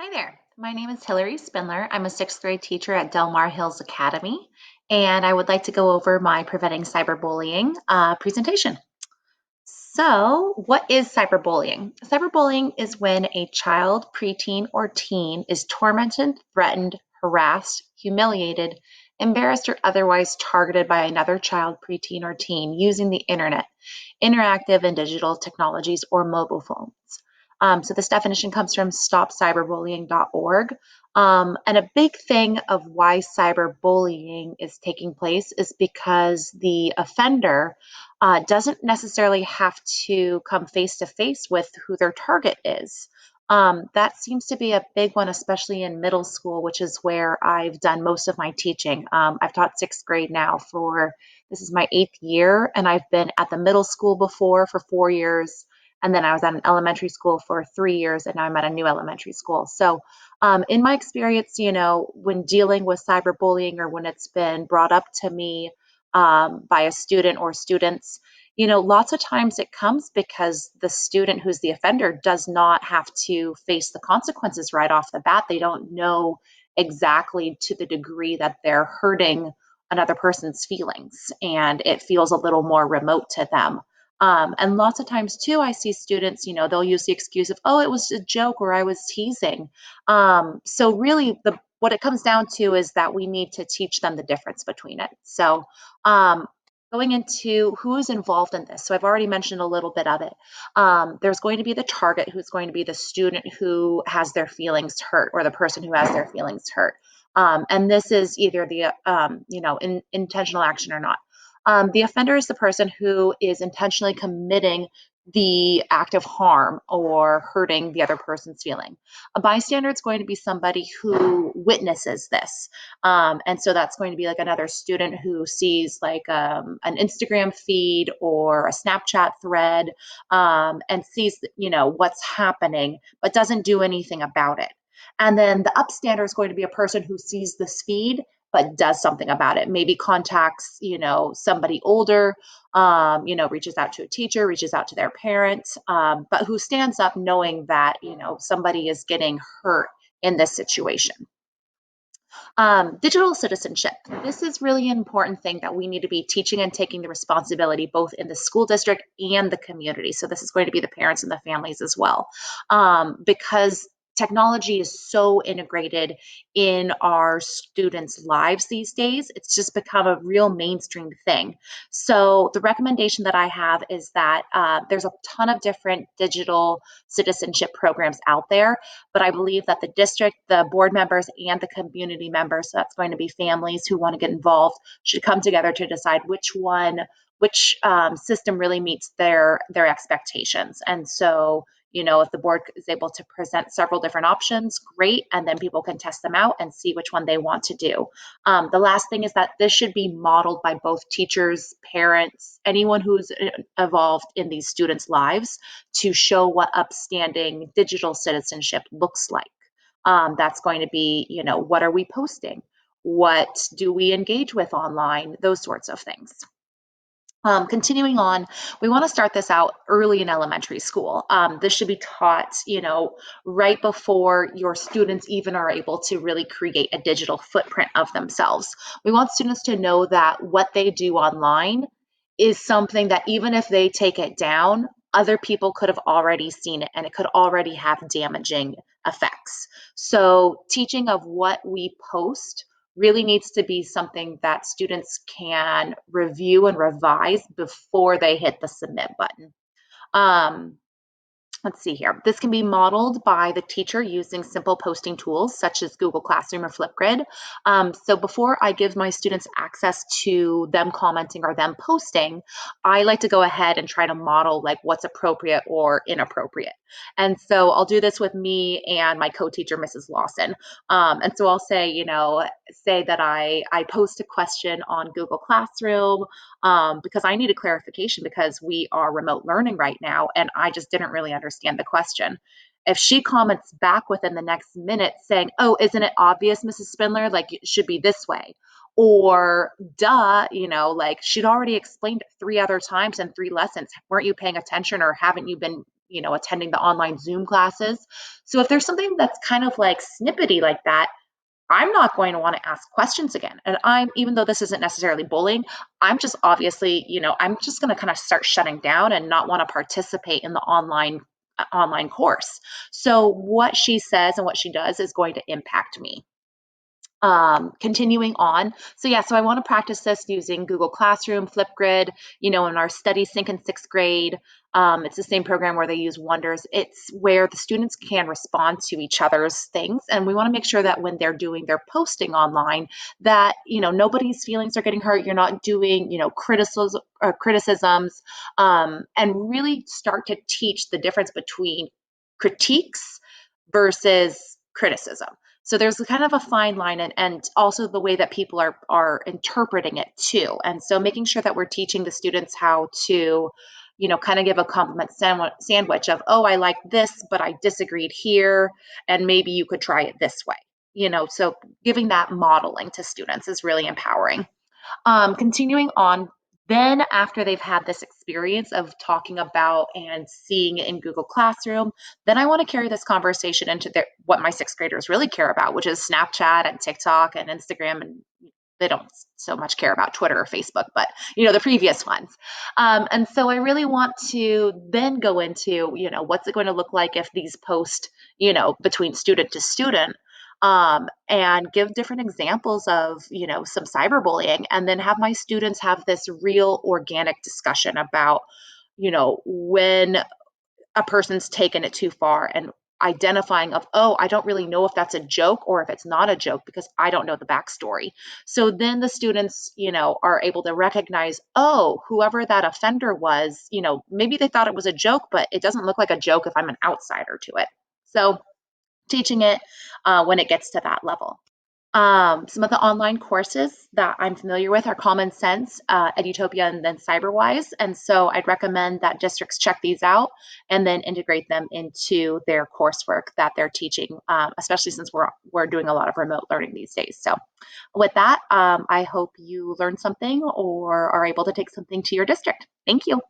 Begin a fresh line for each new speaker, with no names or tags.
Hi there. My name is Hillary Spindler. I'm a sixth grade teacher at Del Mar Hills Academy, and I would like to go over my Preventing Cyberbullying presentation. So, what is cyberbullying? Cyberbullying is when a child, preteen, or teen is tormented, threatened, harassed, humiliated, embarrassed, or otherwise targeted by another child, preteen, or teen using the internet, interactive and digital technologies, or mobile phones. So this definition comes from stopcyberbullying.org. And a big thing of why cyberbullying is taking place is because the offender doesn't necessarily have to come face to face with who their target is. That seems to be a big one, especially in middle school, which is where I've done most of my teaching. I've taught sixth grade now for this is my eighth year, and I've been at the middle school before for 4 years. And then I was at an elementary school for 3 years, and now I'm at a new elementary school. So, in my experience, when dealing with cyberbullying or when it's been brought up to me by a student or students, lots of times it comes because the student who's the offender does not have to face the consequences right off the bat. They don't know exactly to the degree that they're hurting another person's feelings, and it feels a little more remote to them. And lots of times too, I see students, they'll use the excuse of, oh, it was a joke or I was teasing. So really what it comes down to is that we need to teach them the difference between it. So um, going into who is involved in this. So I've already mentioned a little bit of it. There's going to be the target, who's going to be the student who has their feelings hurt, or the person who has their feelings hurt. And this is either the intentional action or not. The offender is the person who is intentionally committing the act of harm or hurting the other person's feeling. A bystander is going to be somebody who witnesses this. And so that's going to be like another student who sees like an Instagram feed or a Snapchat thread, and sees, what's happening, but doesn't do anything about it. And then the upstander is going to be a person who sees this feed but does something about it. Maybe contacts, somebody older, reaches out to a teacher, reaches out to their parents, but who stands up knowing that, somebody is getting hurt in this situation. Digital citizenship. This is really an important thing that we need to be teaching and taking the responsibility both in the school district and the community. So this is going to be the parents and the families as well, because technology is so integrated in our students' lives these days. It's just become a real mainstream thing. So the recommendation that I have is that there's a ton of different digital citizenship programs out there, but I believe that the district, the board members, and the community members, so that's going to be families who want to get involved, should come together to decide which system really meets their expectations. And so, if the board is able to present several different options, great, and then people can test them out and see which one they want to do. The last thing is that this should be modeled by both teachers, parents, anyone who's involved in these students' lives, to show what upstanding digital citizenship looks like. That's going to be, what are we posting? What do we engage with online? Those sorts of things. Continuing on, we want to start this out early in elementary school. This should be taught, right before your students even are able to really create a digital footprint of themselves. We want students to know that what they do online is something that even if they take it down, other people could have already seen it and it could already have damaging effects. So teaching of what we post really needs to be something that students can review and revise before they hit the submit button. Um, Let's see here. This can be modeled by the teacher using simple posting tools such as Google Classroom or Flipgrid. So before I give my students access to them commenting or them posting, I like to go ahead and try to model like what's appropriate or inappropriate. And so I'll do this with me and my co-teacher, Mrs. Lawson. And so I'll say, say that I post a question on Google Classroom, because I need a clarification because we are remote learning right now and I just didn't really understand the question. If she comments back within the next minute saying, oh, isn't it obvious, Mrs. Spindler? Like it should be this way. Or duh, like she'd already explained it 3 other times in 3 lessons. Weren't you paying attention or haven't you been attending the online Zoom classes. So if there's something that's kind of like snippety like that, I'm not going to want to ask questions again. And even though this isn't necessarily bullying, I'm just obviously, I'm just going to kind of start shutting down and not want to participate in the online course. So what she says and what she does is going to impact me. Continuing on. So yeah, so I want to practice this using Google Classroom, Flipgrid, in our study sync in 6th grade. It's the same program where they use Wonders. It's where the students can respond to each other's things. And we want to make sure that when they're doing their posting online, that, nobody's feelings are getting hurt. You're not doing, criticisms, and really start to teach the difference between critiques versus criticism. So there's kind of a fine line, and also the way that people are interpreting it too. And so making sure that we're teaching the students how to, kind of give a compliment sandwich of, oh, I like this, but I disagreed here, and maybe you could try it this way. So giving that modeling to students is really empowering. Continuing on, then after they've had this experience of talking about and seeing it in Google Classroom, then I want to carry this conversation into what my 6th graders really care about, which is Snapchat and TikTok and Instagram. And they don't so much care about Twitter or Facebook, but the previous ones. And so I really want to then go into, what's it going to look like if these post, between student to student, and give different examples of, some cyberbullying, and then have my students have this real organic discussion about, when a person's taken it too far, and identifying of, oh, I don't really know if that's a joke or if it's not a joke because I don't know the backstory. So then the students, are able to recognize, oh, whoever that offender was, maybe they thought it was a joke, but it doesn't look like a joke if I'm an outsider to it. So teaching it when it gets to that level. Some of the online courses that I'm familiar with are Common Sense, Edutopia, and then Cyberwise. And so I'd recommend that districts check these out and then integrate them into their coursework that they're teaching, especially since we're doing a lot of remote learning these days. So with that, I hope you learned something or are able to take something to your district. Thank you.